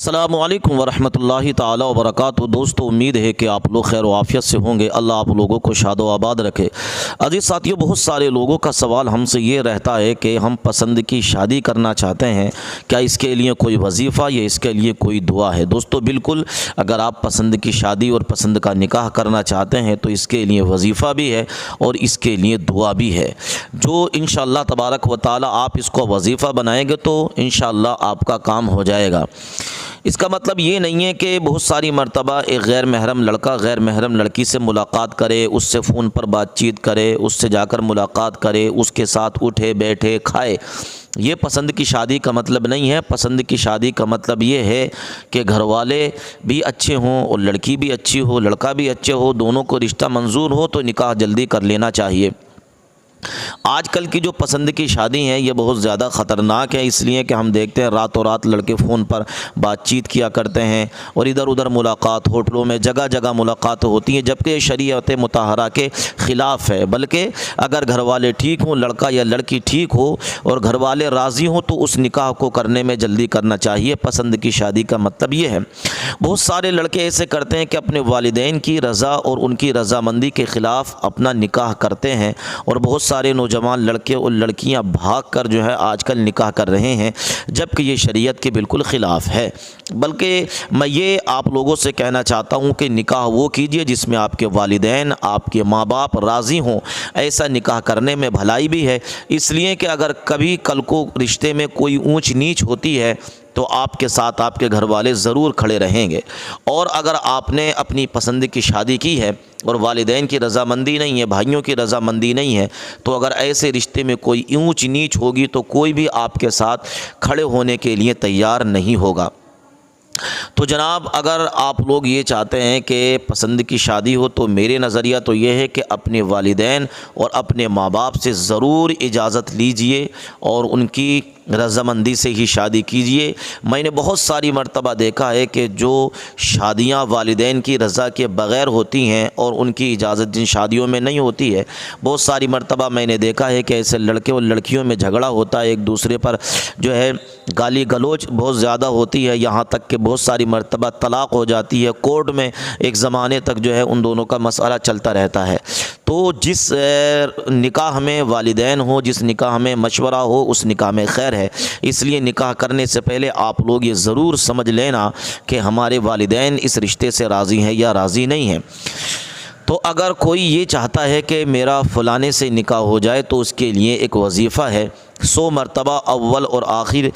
अस्सलामुअलैकुम वरहमतुल्लाहि ताला वबरकातुहू। दोस्तों, उम्मीद है कि आप लोग खैर आफियत से होंगे। अल्लाह आप लोगों को शादो आबाद रखे। अजीज़ साथियों, बहुत सारे लोगों का सवाल हमसे ये रहता है कि हम पसंद की शादी करना चाहते हैं, क्या इसके लिए कोई वजीफ़ा या इसके लिए कोई दुआ है? दोस्तों, बिल्कुल, अगर आप पसंद की शादी और पसंद का निकाह करना चाहते हैं तो इसके लिए वजीफ़ा भी है और इसके लिए दुआ भी है, जो इंशाअल्लाह तबारक व तआला आप इसको वजीफ़ा बनाएंगे तो इंशाअल्लाह आपका काम हो जाएगा। इसका मतलब ये नहीं है कि बहुत सारी मर्तबा एक गैर महरम लड़का गैर महरम लड़की से मुलाकात करे, उससे फ़ोन पर बातचीत करे, उससे जाकर मुलाकात करे, उसके साथ उठे बैठे खाए। ये पसंद की शादी का मतलब नहीं है। पसंद की शादी का मतलब ये है कि घर वाले भी अच्छे हों और लड़की भी अच्छी हो, लड़का भी अच्छे हो, दोनों को रिश्ता मंजूर हो तो निकाह जल्दी कर लेना चाहिए। आजकल की जो पसंद की शादी हैं ये बहुत ज़्यादा ख़तरनाक है, इसलिए कि हम देखते हैं रातों रात लड़के फ़ोन पर बातचीत किया करते हैं और इधर उधर मुलाकात, होटलों में जगह जगह मुलाकात होती हैं, जबकि शरीयत मुताहरा के ख़िलाफ़ है। बल्कि अगर घर वाले ठीक हों, लड़का या लड़की ठीक हो और घर वाले राज़ी हों तो उस निकाह को करने में जल्दी करना चाहिए। पसंद की शादी का मतलब ये है। बहुत सारे लड़के ऐसे करते हैं कि अपने वालिदैन की रज़ा और उनकी रज़ामंदी के ख़िलाफ़ अपना निकाह करते हैं और बहुत सारे नौजवान लड़के और लड़कियां भागकर जो है आजकल निकाह कर रहे हैं, जबकि ये शरीयत के बिल्कुल ख़िलाफ़ है। बल्कि मैं ये आप लोगों से कहना चाहता हूँ कि निकाह वो कीजिए जिसमें आपके वालिदैन, आपके माँ बाप राज़ी हों। ऐसा निकाह करने में भलाई भी है, इसलिए कि अगर कभी कल को रिश्ते में कोई ऊंच नीच होती है तो आपके साथ आपके घर वाले ज़रूर खड़े रहेंगे। और अगर आपने अपनी पसंद की शादी की है और वालिदैन की रज़ामंदी नहीं है, भाइयों की रज़ामंदी नहीं है, तो अगर ऐसे रिश्ते में कोई ऊंच नीच होगी तो कोई भी आपके साथ खड़े होने के लिए तैयार नहीं होगा। तो जनाब, अगर आप लोग ये चाहते हैं कि पसंद की शादी हो तो मेरे नज़रिया तो ये है कि अपने वालिदैन और अपने माँ बाप से ज़रूर इजाज़त लीजिए और उनकी रज़ामंदी से ही शादी कीजिए। मैंने बहुत सारी मर्तबा देखा है कि जो शादियां वालिदैन की रज़ा के बग़ैर होती हैं और उनकी इजाज़त जिन शादियों में नहीं होती है, बहुत सारी मर्तबा मैंने देखा है कि ऐसे लड़के और लड़कियों में झगड़ा होता है, एक दूसरे पर जो है गाली गलौज बहुत ज़्यादा होती है, यहाँ तक कि बहुत सारी मर्तबा तलाक़ हो जाती है। कोर्ट में एक ज़माने तक जो है उन दोनों का मसला चलता रहता है। तो जिस निकाह में वालिदैन हो, जिस निकाह में मशवरा हो, उस निकाह में खैर है। इसलिए निकाह करने से पहले आप लोग ये ज़रूर समझ लेना कि हमारे वालिदैन इस रिश्ते से राज़ी हैं या राज़ी नहीं हैं। तो अगर कोई ये चाहता है कि मेरा फ़लाने से निकाह हो जाए तो उसके लिए एक वजीफ़ा है, 100 मरतबा अव्वल और आखिर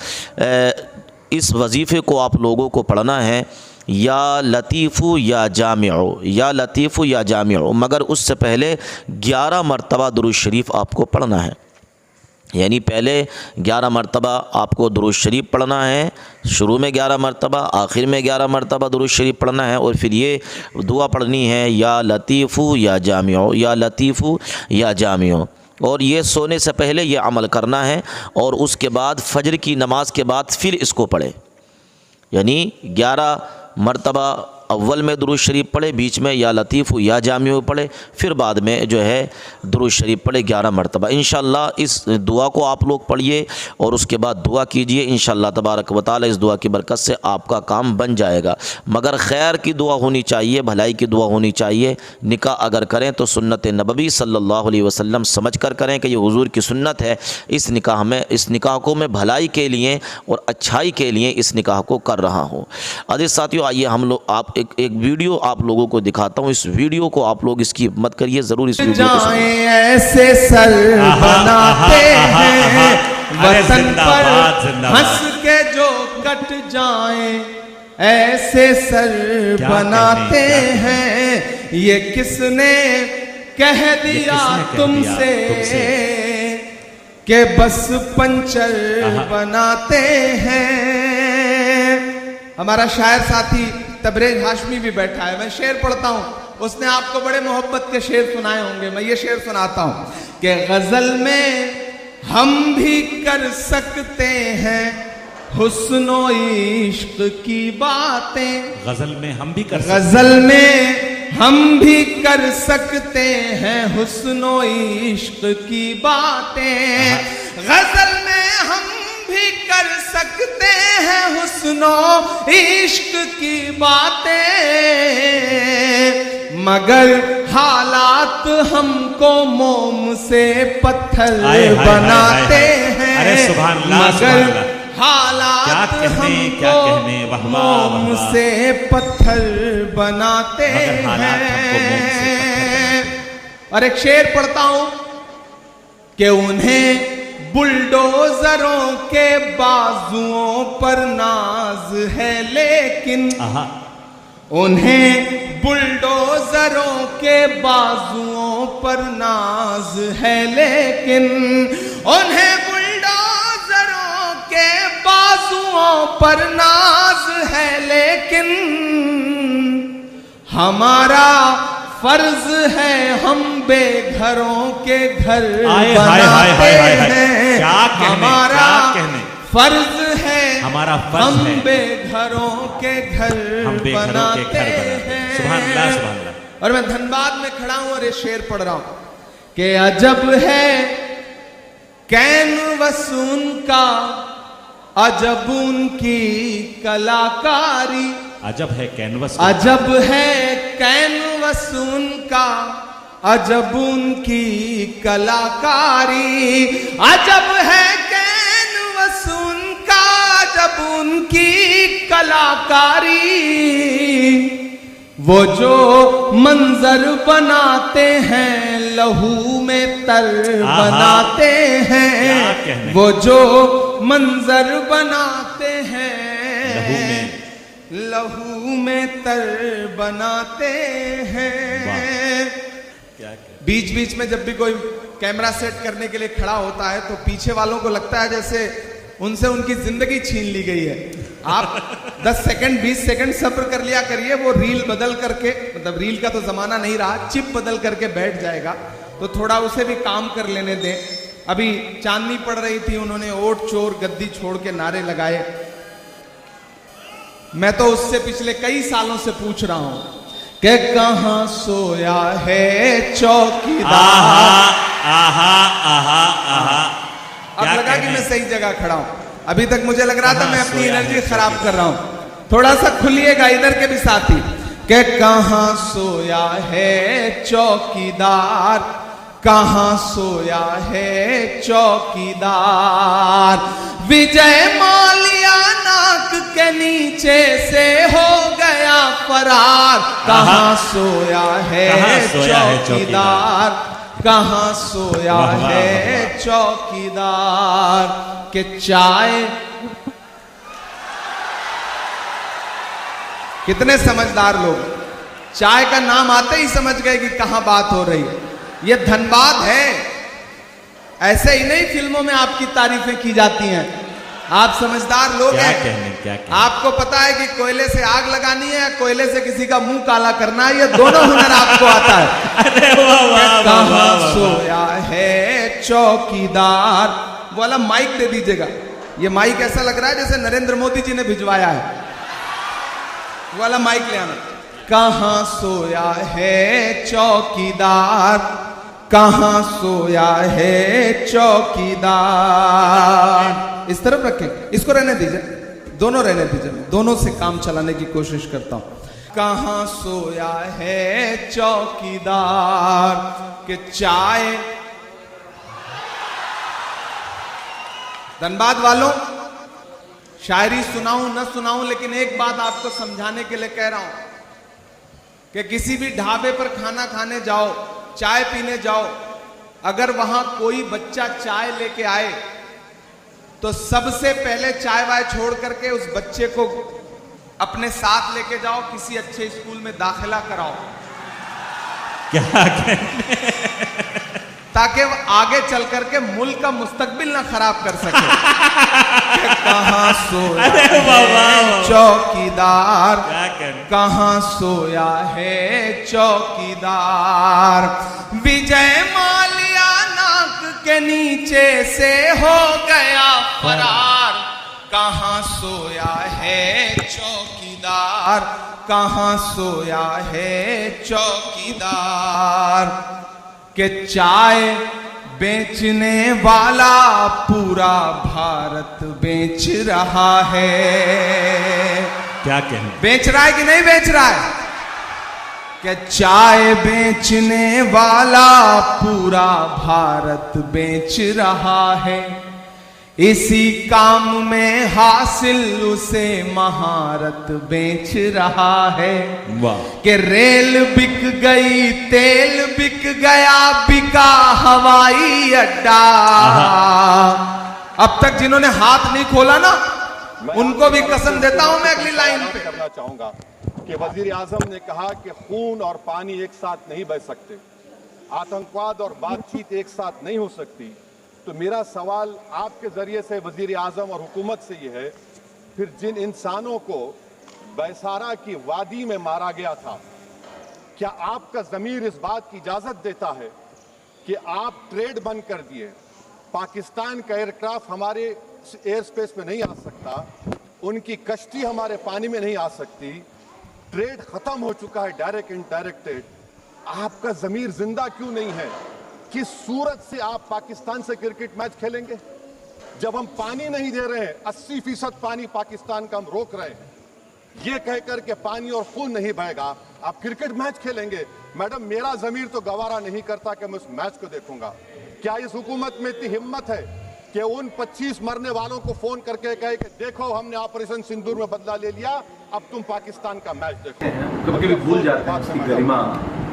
इस वजीफ़े को आप लोगों को पढ़ना है, या लतीफ़ु या जामिउ, या लतीफ़ु या जामिउ, मगर उससे पहले 11 मरतबा दुरूद शरीफ आपको पढ़ना है। यानी पहले 11 मरतबा आपको दुरूद शरीफ पढ़ना है, शुरू में 11 मरतबा, आखिर में 11 मरतबा दुरूद शरीफ पढ़ना है और फिर ये दुआ पढ़नी है, या लतीफ़ु या जामिउ, या लतीफ़ु या जामिउ। और ये सोने से पहले ये अमल करना है और उसके बाद फजर की नमाज के बाद फिर इसको पढ़े। यानी 11 मरतबा अव्वल में दुरूद शरीफ पढ़े, बीच में या लतीफ़ु या जामिउ पढ़े, फिर बाद में जो है दुरूद शरीफ पढ़े 11 मरतबा। इंशाअल्लाह इस दुआ को आप लोग पढ़िए और उसके बाद दुआ कीजिए। इंशाअल्लाह तबारक व तआला इस दुआ की बरकत से आपका काम बन जाएगा। मगर खैर की दुआ होनी चाहिए, भलाई की दुआ होनी चाहिए। निकाह अगर करें तो सुन्नत नबवी सल्लल्लाहु अलैहि वसल्लम समझ कर करें कि ये हुजूर की सुन्नत है। इस निकाह को मैं भलाई के लिए और अच्छाई के लिए इस निकाह को कर रहा हूँ। अजीज़ साथियों, आइए हम लोग एक वीडियो आप लोगों को दिखाता हूँ। इस वीडियो को आप लोग इसकी मत करिए, ज़रूर इस वीडियो को सुनिए। ऐसे सर बनाते हैं वतन पर हंस के जो कट जाएं, ऐसे सर बनाते हैं। ये किसने कह दिया तुमसे कि बस पंचर बनाते हैं। हमारा शायर साथी तबरेज हाशमी भी बैठा है, मैं शेर पढ़ता हूँ, उसने आपको बड़े मोहब्बत के शेर सुनाए होंगे। मैं ये शेर सुनाता हूँ कि गजल में हम भी कर सकते हैं हुस्नो इश्क की बातें। गजल में हम भी कर सकते हैं हुस्नो इश्क की बातें। गजल में हम भी कर सकते हैं हुस्नो इश्क की बातें, मगर हालात हमको मोम से पत्थर बनाते हैं। अरे सुभान अल्लाह, मगर हालात हमको मोम से पत्थर बनाते हैं। और एक शेर पढ़ता हूं कि उन्हें बुलडोजरों के बाजुओं पर नाज है, लेकिन उन्हें बुलडोजरों के बाजुओं पर नाज है, लेकिन उन्हें बुलडोजरों के बाजुओं पर नाज है, लेकिन हमारा फर्ज है हम बेघरों के घर बनाते हैं। हमारा फर्ज है हम बेघरों के घर बनाते हैं। सुभान अल्लाह, सुभान अल्लाह। और मैं धनबाद में खड़ा हूं और ये शेर पढ़ रहा हूं कि अजब है कैनवस उनका, अजब उनकी कलाकारी। अजब है कैनवस, अजब है कैनवस उनका, अजब उनकी कलाकारी। अजब है कैनवस उनका, अजब उनकी कलाकारी। वो जो मंजर बनाते हैं लहू में तर बनाते हैं। वो जो मंजर बनाते हैं लहू में तर बनाते हैं। बीच बीच में जब भी कोई कैमरा सेट करने के लिए खड़ा होता है तो पीछे वालों को लगता है जैसे उनसे उनकी जिंदगी छीन ली गई है। आप 10 सेकंड 20 सेकंड सब्र कर लिया करिए, वो रील बदल करके, मतलब रील का तो जमाना नहीं रहा, चिप बदल करके बैठ जाएगा, तो थोड़ा उसे भी काम कर लेने दें। अभी चांदनी पड़ रही थी, उन्होंने ओट चोर गद्दी छोड़ के नारे लगाए। मैं तो उससे पिछले कई सालों से पूछ रहा हूं कि कहां सोया है चौकीदार। अब लगा कि मैं सही जगह खड़ा हूं, अभी तक मुझे लग रहा था मैं अपनी एनर्जी खराब कर रहा हूं। थोड़ा सा खुलिएगा इधर के भी साथी कि कहां सोया है चौकीदार, कहां सोया है चौकीदार। विजय माल्या नाक के नीचे से हो गया फरार। कहां सोया है चौकीदार, कहां सोया है चौकीदार। के चाय, कितने समझदार लोग चाय का नाम आते ही समझ गए कि कहां बात हो रही है। ये धनबाद है, ऐसे ही नहीं फिल्मों में आपकी तारीफें की जाती हैं। आप समझदार लोग हैं, क्या आपको पता है कि कोयले से आग लगानी है या कोयले से किसी का मुंह काला करना है, ये दोनों हुनर आपको आता है। अरे वाह, कहां सोया है चौकीदार। वाला माइक दे दीजिएगा, ये माइक ऐसा लग रहा है जैसे नरेंद्र मोदी जी ने भिजवाया है। वाला माइक ले आना। कहां सोया है चौकीदार, कहां सोया है चौकीदार। इस तरफ रखें, इसको रहने दीजिए, दोनों रहने दीजिए, दोनों से काम चलाने की कोशिश करता हूं। कहां सोया है चौकीदार के चाय। धनबाद वालों, शायरी सुनाऊं न सुनाऊं, लेकिन एक बात आपको समझाने के लिए कह रहा हूं कि किसी भी ढाबे पर खाना खाने जाओ, चाय पीने जाओ, अगर वहां कोई बच्चा चाय लेके आए तो सबसे पहले चाय वाय छोड़ करके उस बच्चे को अपने साथ लेके जाओ, किसी अच्छे स्कूल में दाखिला कराओ। क्या ताकि वो आगे चल करके मुल्क का मुस्तकबिल ना खराब कर सके। कहां सोया है चौकीदार, कहां सोया है चौकीदार। विजय माल्या नाक के नीचे से हो गया फरार। कहां सोया है चौकीदार, कहां सोया है चौकीदार। के चाय बेचने वाला पूरा भारत बेच रहा है। क्या कहना, बेच रहा है कि नहीं बेच रहा है? कि चाय बेचने वाला पूरा भारत बेच रहा है। इसी काम में हासिल उसे महारत बेच रहा है। वाह, कि रेल बिक गई, तेल बिक गया, बिका हवाई अड्डा। अब तक जिन्होंने हाथ नहीं खोला ना, उनको भी कसम देता हूं मैं अगली लाइन पे। करना चाहूंगा कि वजीर आजम ने कहा कि खून और पानी एक साथ नहीं बह सकते, आतंकवाद और बातचीत एक साथ नहीं हो सकती। तो मेरा सवाल आपके जरिए से वजीर आजम और हुकूमत से ये है, फिर जिन इंसानों को बैसारा की वादी में मारा गया था, क्या आपका ज़मीर इस बात की इजाज़त देता है कि आप ट्रेड बंद कर दिए, पाकिस्तान का एयरक्राफ्ट हमारे एयर स्पेस में नहीं आ सकता, उनकी कश्ती हमारे पानी में नहीं आ सकती, ट्रेड खत्म हो चुका है डायरेक्ट इनडायरेक्टेड, आपका ज़मीर जिंदा क्यों नहीं है? किस सूरत से आप पाकिस्तान से क्रिकेट मैच खेलेंगे जब हम पानी नहीं दे रहे हैं? 80% पानी पाकिस्तान का हम रोक रहे हैं, ये कहकर के पानी और खून नहीं बहेगा, आप क्रिकेट मैच खेलेंगे? मैडम, मेरा जमीर तो गवारा नहीं करता कि मैं उस मैच को देखूंगा। क्या इस हुकूमत में इतनी हिम्मत है कि उन 25 मरने वालों को फोन करके कहे कि देखो हमने ऑपरेशन सिंदूर में बदला ले लिया, अब तुम पाकिस्तान का मैच देखो? कभी कभी भूल जाते हैं उसकी गरिमा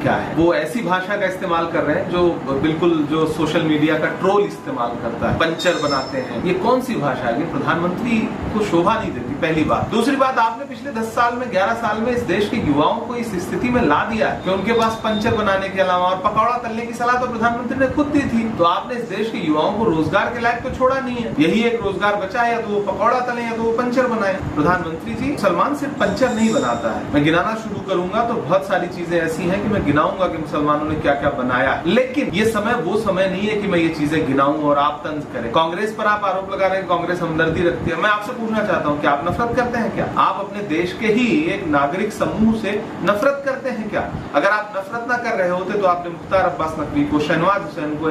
क्या है। वो ऐसी भाषा का इस्तेमाल कर रहे हैं जो बिल्कुल जो सोशल मीडिया का ट्रोल इस्तेमाल करता है, पंचर बनाते हैं। ये कौन सी भाषा है? ये प्रधानमंत्री को शोभा नहीं देती, पहली बात। दूसरी बात, आपने पिछले 10 साल में 11 साल में इस देश के युवाओं को इस स्थिति में ला दिया है कि उनके पास पंचर बनाने के अलावा और पकौड़ा तलने की सलाह तो प्रधानमंत्री ने खुद दी थी। तो आपने इस देश के युवाओं को रोजगार के लायक तो छोड़ा नहीं है। यही एक रोजगार बचा है, या तो वो पकौड़ा तले या तो वो पंचर बनाए। प्रधानमंत्री जी, मुसलमान सिर्फ पंचर नहीं बनाता है। मैं गिनाना शुरू करूंगा तो बहुत सारी चीजें ऐसी हैं कि मैं गिनाऊंगा कि मुसलमानों ने क्या क्या बनाया, लेकिन ये समय वो समय नहीं है कि मैं ये चीजें गिनाऊं और आप तंज करें। कांग्रेस पर आप आरोप लगा रहे हैं कांग्रेस हमदर्दी रखती है। मैं आपसे पूछना चाहता हूं कि आप नफरत करते हैं क्या? आप अपने देश के ही एक नागरिक समूह से नफरत करते हैं क्या? अगर आप नफरत ना कर रहे होते तो आपने मुख्तार अब्बास नकवी को, शहनवाज हुसैन को,